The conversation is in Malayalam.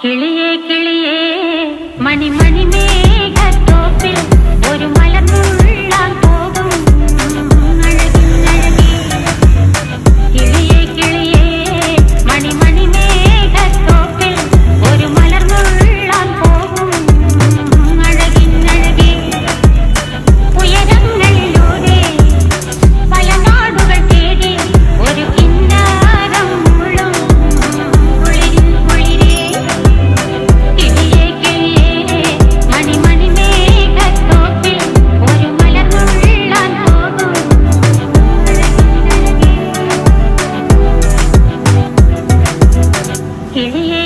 കിളിയേ കിളിയേ മണിമണി മേഘത്തോപ്പിൽ ഒരു മലർന്നുള്ളാൻ പോകും അഴകിനഴകി. കിളിയേ കിളിയേ മണിമണി മേഘത്തോപ്പിൽ ഒരു മലർന്നുള്ളാൻ പോകും അഴകിനഴകി. ഉയരങ്ങളിലൂടെ പല നാടുകൾ തേടി ഒരു കിന്നാരം മുള്ളും കുളിരിൻ കുളിരേ. കിളിയേ കിളിയേ മണിമണി മേഘത്തോപ്പിൽ ഒരു മലർന്നുള്ളാൻ പോകും അഴകിനഴകി. കിളിയേ